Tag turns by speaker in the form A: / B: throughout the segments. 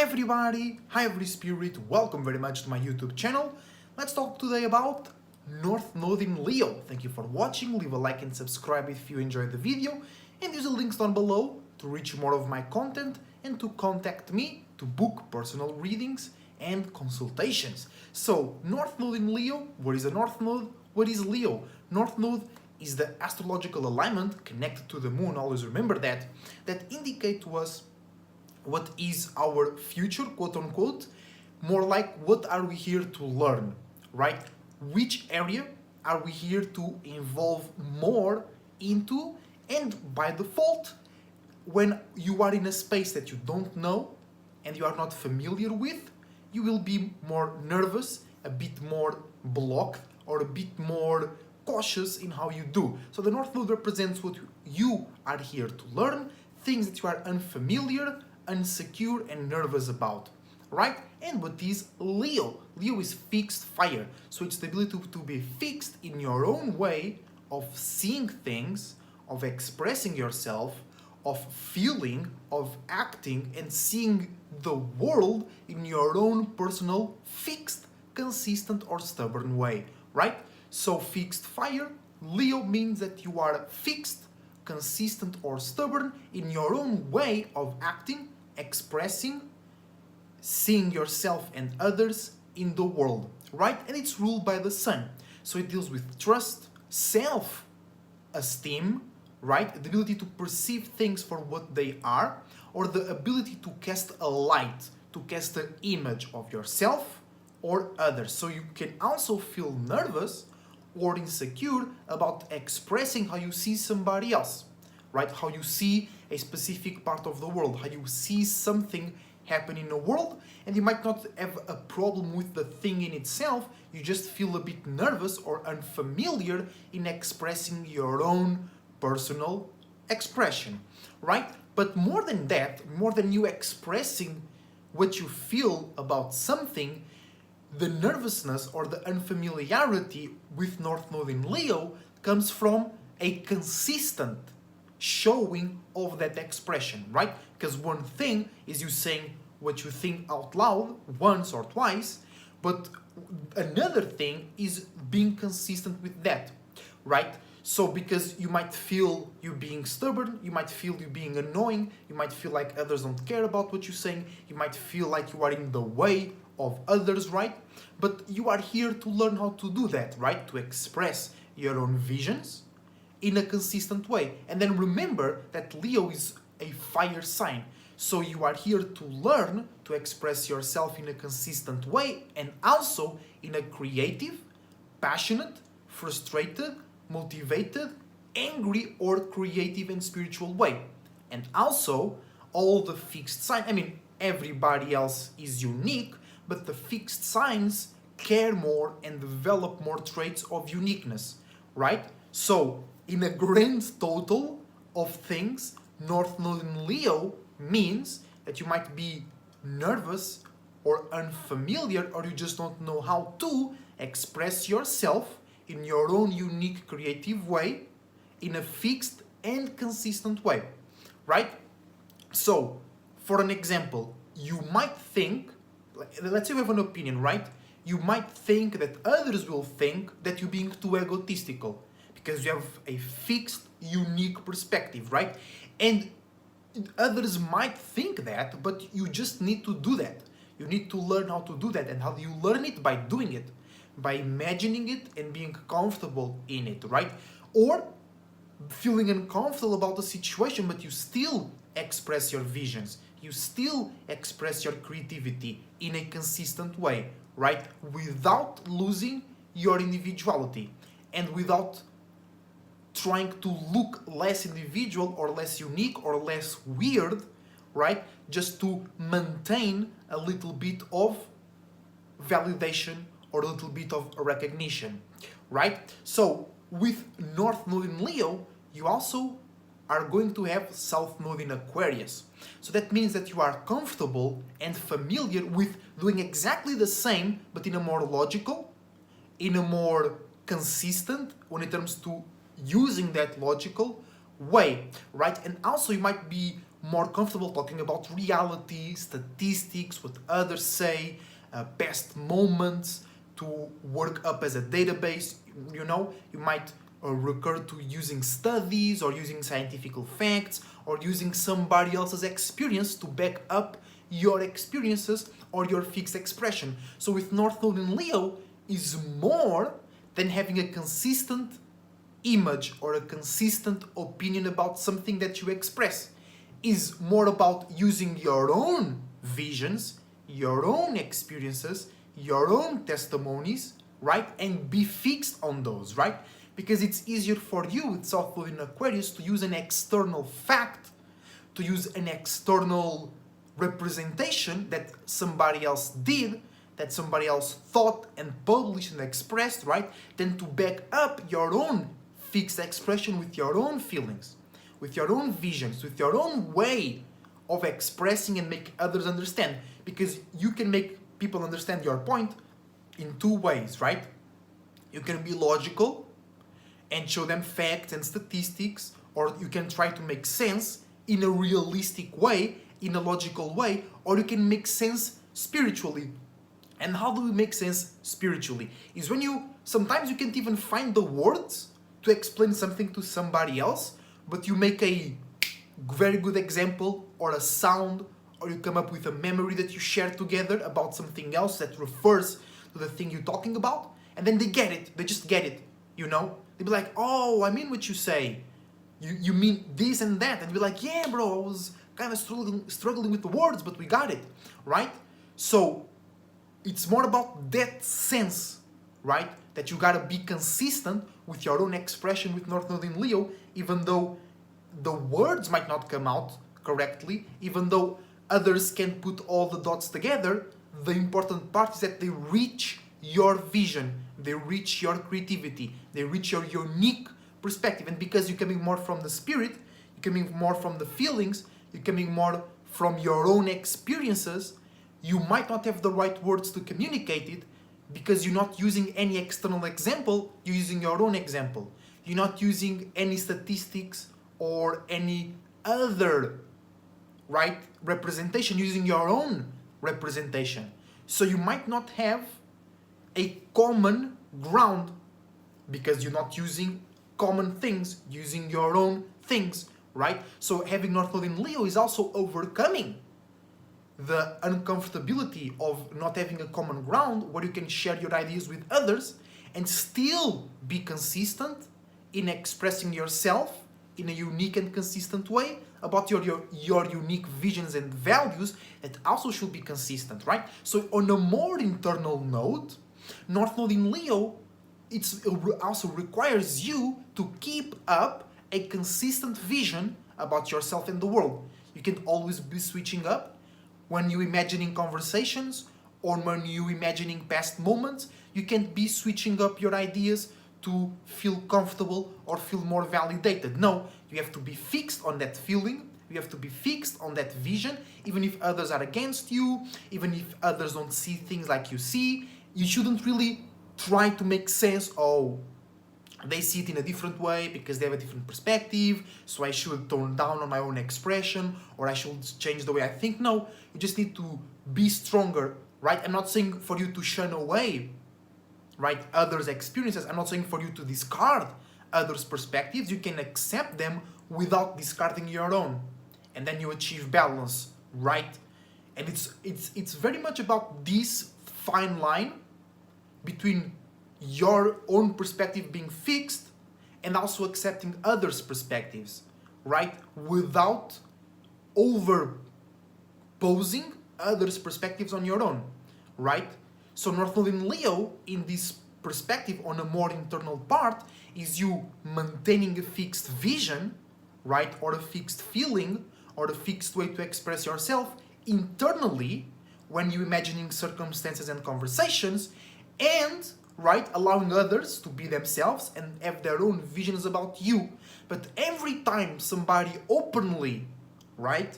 A: everybody, hi every spirit, welcome very much to my YouTube channel. Let's talk today about North Node in Leo. Thank you for watching, leave a like and subscribe if you enjoyed the video, and use the links down below to reach more of my content and to contact me to book personal readings and consultations. So, North Node in Leo, what is a North Node? What is Leo? North Node is the astrological alignment connected to the moon, always remember that indicate to us what is our future, quote unquote, more like what are we here to learn, right? Which area are we here to involve more into, and by default, when you are in a space that you don't know and you are not familiar with, you will be more nervous, a bit more blocked, or a bit more cautious in how you do. So the North Node represents what you are here to learn, things that you are unfamiliar, insecure and nervous about, right? And what is Leo? Leo is fixed fire, so it's the ability to be fixed in your own way of seeing things, of expressing yourself, of feeling, of acting and seeing the world in your own personal, fixed, consistent or stubborn way, right? So fixed fire, Leo means that you are fixed, consistent or stubborn in your own way of acting, expressing, seeing yourself and others in the world, right? And it's ruled by the sun. So it deals with trust, self-esteem, right? The ability to perceive things for what they are, or the ability to cast a light, to cast an image of yourself or others. So you can also feel nervous or insecure about expressing how you see somebody else, right? How you see a specific part of the world, how you see something happen in the world, and you might not have a problem with the thing in itself, you just feel a bit nervous or unfamiliar in expressing your own personal expression, right? But more than that, more than you expressing what you feel about something, the nervousness or the unfamiliarity with North Node in Leo comes from a consistent showing of that expression, right? Because one thing is you saying what you think out loud once or twice, but another thing is being consistent with that, right? So because you might feel you being stubborn, you might feel you being annoying, you might feel like others don't care about what you're saying, you might feel like you are in the way of others, right? But you are here to learn how to do that, right? To express your own visions in a consistent way. And then remember that Leo is a fire sign. So you are here to learn to express yourself in a consistent way and also in a creative, passionate, frustrated, motivated, angry or creative and spiritual way. And also all the fixed signs, I mean everybody else is unique, but the fixed signs care more and develop more traits of uniqueness, right? So in a grand total of things, North Node in Leo means that you might be nervous or unfamiliar, or you just don't know how to express yourself in your own unique creative way in a fixed and consistent way, right? So for an example, you might think, let's say you have an opinion, right? You might think that others will think that you're being too egotistical because you have a fixed, unique perspective, right? And others might think that, but you just need to do that. You need to learn how to do that. And how do you learn it? By doing it, by imagining it and being comfortable in it, right? Or feeling uncomfortable about the situation, but you still express your visions. You still express your creativity in a consistent way, right? Without losing your individuality and without trying to look less individual or less unique or less weird, right? Just to maintain a little bit of validation or a little bit of recognition, right? So with North Node in Leo, you also are going to have South Node in Aquarius. So that means that you are comfortable and familiar with doing exactly the same, but in a more logical, in a more consistent, when it comes to using that logical way, right? And also you might be more comfortable talking about reality, statistics, what others say, past moments, to work up as a database. You might recur to using studies or using scientific facts or using somebody else's experience to back up your experiences or your fixed expression. So with North Node in Leo is more than having a consistent image or a consistent opinion about something that you express. Is more about using your own visions, your own experiences, your own testimonies, right? And be fixed on those, right? Because it's easier for you with South Node in Aquarius to use an external fact, to use an external representation that somebody else did, that somebody else thought and published and expressed, right? Than to back up your own fixed expression with your own feelings, with your own visions, with your own way of expressing and make others understand. Because you can make people understand your point in two ways, right? You can be logical and show them facts and statistics, or you can try to make sense in a realistic way, in a logical way, or you can make sense spiritually. And how do we make sense spiritually? Is when sometimes you can't even find the words to explain something to somebody else, but you make a very good example or a sound, or you come up with a memory that you share together about something else that refers to the thing you're talking about, and then they get it. They just get it, They'll be like, oh, I mean what you say. You mean this and that. And you'll be like, yeah, bro, I was kind of struggling with the words, but we got it, right? So it's more about that sense, right? That you gotta be consistent with your own expression with North Node in Leo, even though the words might not come out correctly, even though others can put all the dots together. The important part is that they reach your vision, they reach your creativity, they reach your unique perspective. And because you're coming more from the spirit, you're coming more from the feelings, you're coming more from your own experiences, you might not have the right words to communicate it, because you're not using any external example, you're using your own example. You're not using any statistics or any other, right, representation, using your own representation. So you might not have a common ground because you're not using common things, using your own things, right? So having North Node in Leo is also overcoming the uncomfortability of not having a common ground where you can share your ideas with others and still be consistent in expressing yourself in a unique and consistent way about your unique visions and values that also should be consistent, right? So on a more internal note, North Node in Leo, it also requires you to keep up a consistent vision about yourself and the world. You can always be switching up when you're imagining conversations or when you're imagining past moments. You can't be switching up your ideas to feel comfortable or feel more validated. No, you have to be fixed on that feeling. You have to be fixed on that vision, even if others are against you, even if others don't see things like you see. You shouldn't really try to make sense, oh, they see it in a different way because they have a different perspective, so I should tone down on my own expression, or I should change the way I think. No, you just need to be stronger, right? I'm not saying for you to shun away, right, others' experiences. I'm not saying for you to discard others' perspectives. You can accept them without discarding your own, and then you achieve balance, right? And it's very much about this fine line between your own perspective being fixed and also accepting others' perspectives, right? Without overposing others' perspectives on your own, right? So North Node in Leo, in this perspective on a more internal part, is you maintaining a fixed vision, right? Or a fixed feeling, or a fixed way to express yourself internally when you're imagining circumstances and conversations, and right, allowing others to be themselves and have their own visions about you. But every time somebody openly, right,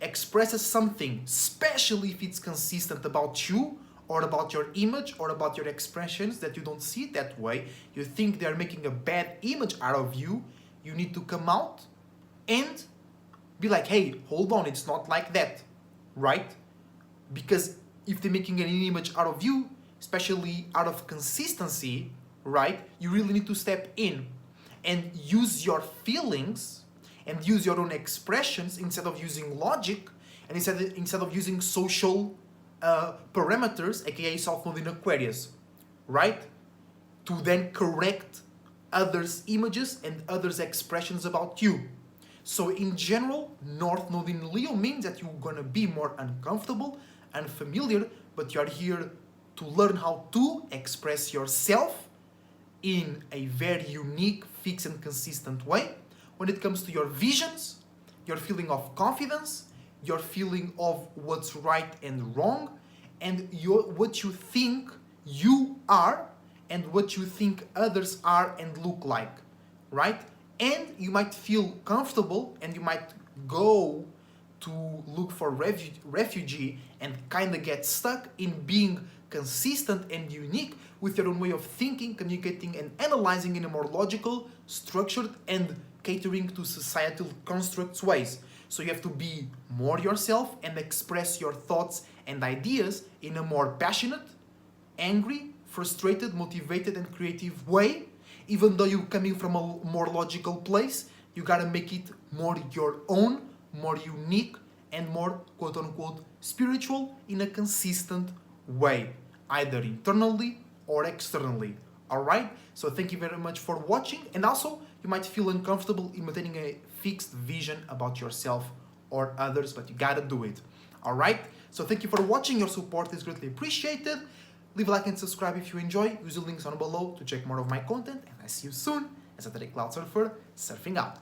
A: expresses something, especially if it's consistent about you or about your image or about your expressions, that you don't see it that way, you think they're making a bad image out of you, you need to come out and be like, hey, hold on, it's not like that, right? Because if they're making an image out of you, especially out of consistency, right, you really need to step in and use your feelings and use your own expressions instead of using logic and instead of using social parameters, aka South Node in Aquarius, right? To then correct others' images and others' expressions about you. So in general, North Node in Leo means that you're gonna be more uncomfortable, unfamiliar, but you are here to learn how to express yourself in a very unique, fixed and consistent way when it comes to your visions, your feeling of confidence, your feeling of what's right and wrong, and what you think you are and what you think others are and look like, right? And you might feel comfortable and you might go to look for refugee and kind of get stuck in being consistent and unique with your own way of thinking, communicating and analyzing in a more logical, structured and catering to societal constructs ways. So you have to be more yourself and express your thoughts and ideas in a more passionate, angry, frustrated, motivated and creative way. Even though you're coming from a more logical place, you gotta make it more your own, more unique and more quote-unquote spiritual in a consistent way, either internally or externally. Alright? So thank you very much for watching, and also you might feel uncomfortable in maintaining a fixed vision about yourself or others, but you gotta do it. Alright? So thank you for watching, your support is greatly appreciated. Leave a like and subscribe if you enjoy. Use the links down below to check more of my content, and I see you soon as a Cloud Surfer surfing out.